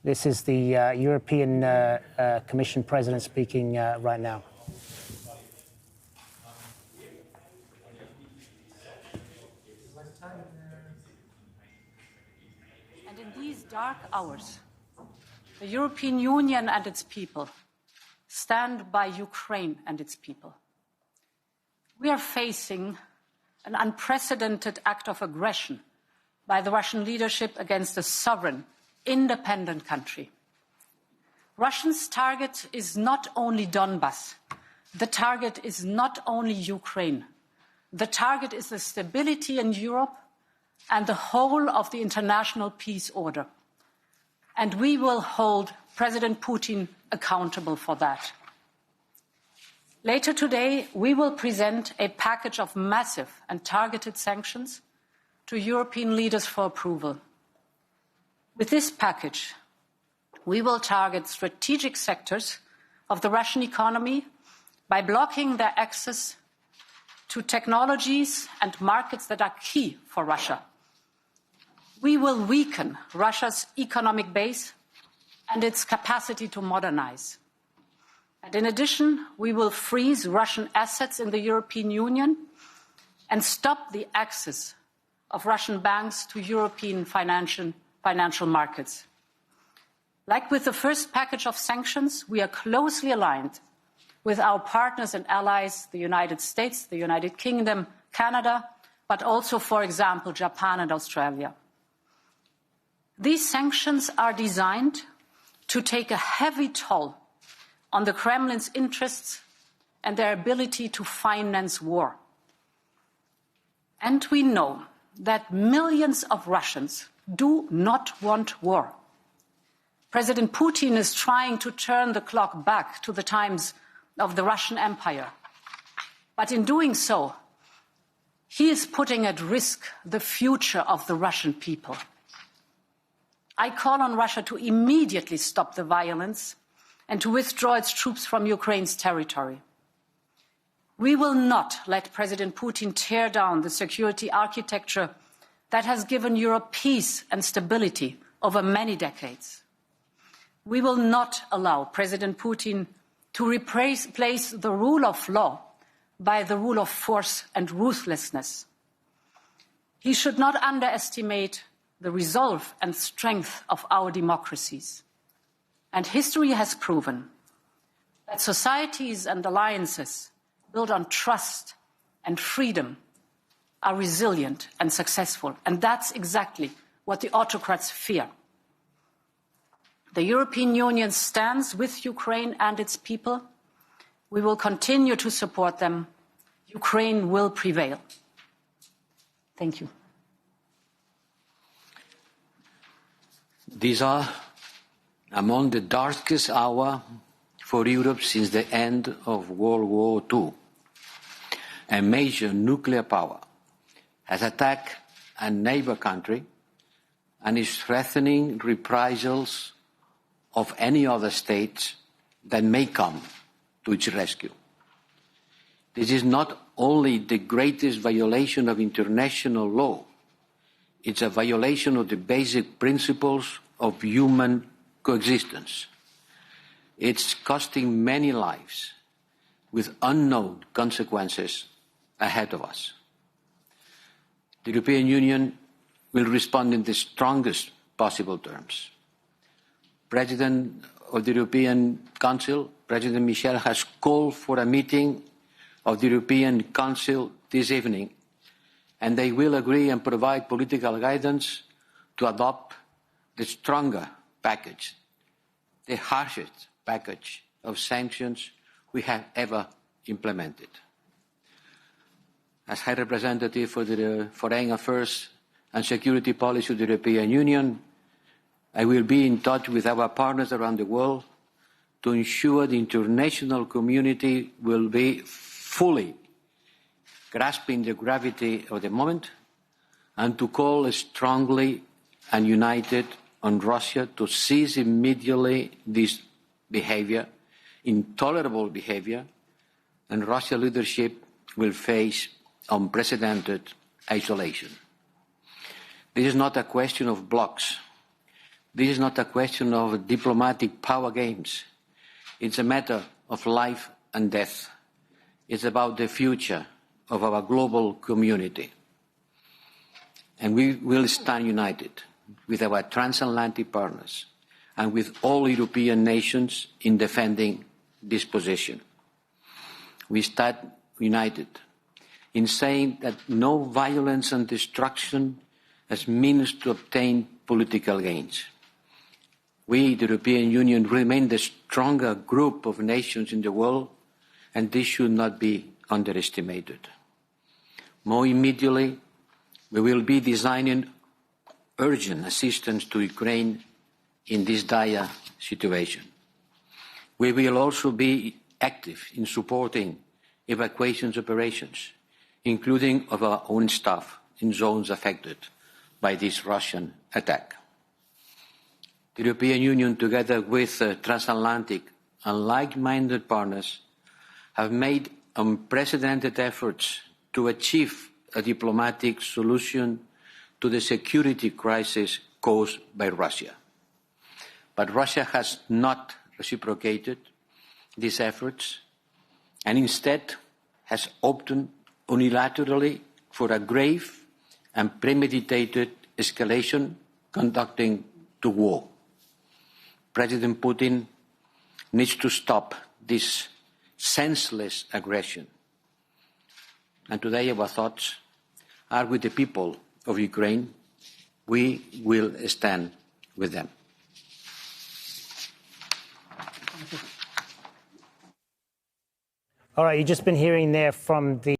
This is the European Commission President speaking right now. And in these dark hours, the European Union and its people stand by Ukraine and its people. We are facing an unprecedented act of aggression by the Russian leadership against a sovereign, independent country. Russia's target is not only Donbas. The target is not only Ukraine. The target is the stability in Europe and the whole of the international peace order. And we will hold President Putin accountable for that. Later today, we will present a package of massive and targeted sanctions to European leaders for approval. With this package, we will target strategic sectors of the Russian economy by blocking their access to technologies and markets that are key for Russia. We will weaken Russia's economic base and its capacity to modernize. And in addition, we will freeze Russian assets in the European Union and stop the access of Russian banks to European financial markets. Like with the first package of sanctions, we are closely aligned with our partners and allies, the United States, the United Kingdom, Canada, but also, for example, Japan and Australia. These sanctions are designed to take a heavy toll on the Kremlin's interests and their ability to finance war. And we know that millions of Russians do not want war. President Putin is trying to turn the clock back to the times of the Russian Empire. But in doing so, he is putting at risk the future of the Russian people. I call on Russia to immediately stop the violence and to withdraw its troops from Ukraine's territory. We will not let President Putin tear down the security architecture that has given Europe peace and stability over many decades. We will not allow President Putin to replace the rule of law by the rule of force and ruthlessness. He should not underestimate the resolve and strength of our democracies. And history has proven that societies and alliances built on trust and freedom are resilient and successful. And that's exactly what the autocrats fear. The European Union stands with Ukraine and its people. We will continue to support them. Ukraine will prevail. Thank you. These are among the darkest hours for Europe since the end of World War II. A major nuclear power has attacked a neighbor country and is threatening reprisals of any other state that may come to its rescue. This is not only the greatest violation of international law, it's a violation of the basic principles of human coexistence. It's costing many lives with unknown consequences ahead of us. The European Union will respond in the strongest possible terms. President of the European Council, President Michel, has called for a meeting of the European Council this evening, and they will agree and provide political guidance to adopt the stronger package, the harshest package of sanctions we have ever implemented. As High Representative for the Foreign Affairs and Security Policy of the European Union, I will be in touch with our partners around the world to ensure the international community will be fully grasping the gravity of the moment and to call strongly and united on Russia to cease immediately this behavior, intolerable behavior, and Russian leadership will face unprecedented isolation. This is not a question of blocs. this is not a question of diplomatic power games. It's a matter of life and death. It's about the future of our global community. And we will stand united with our transatlantic partners and with all European nations in defending this position. We stand united in saying that no violence and destruction as means to obtain political gains. We, the European Union, remain the stronger group of nations in the world, and this should not be underestimated. More immediately, we will be designing urgent assistance to Ukraine in this dire situation. We will also be active in supporting evacuation operations, including of our own staff in zones affected by this Russian attack. The European Union, together with transatlantic and like-minded partners, have made unprecedented efforts to achieve a diplomatic solution to the security crisis caused by Russia. But Russia has not reciprocated these efforts and instead has opted unilaterally for a grave and premeditated escalation conducting to war. President Putin needs to stop this senseless aggression. And today our thoughts are with the people of Ukraine. We will stand with them. All right, you've just been hearing there from the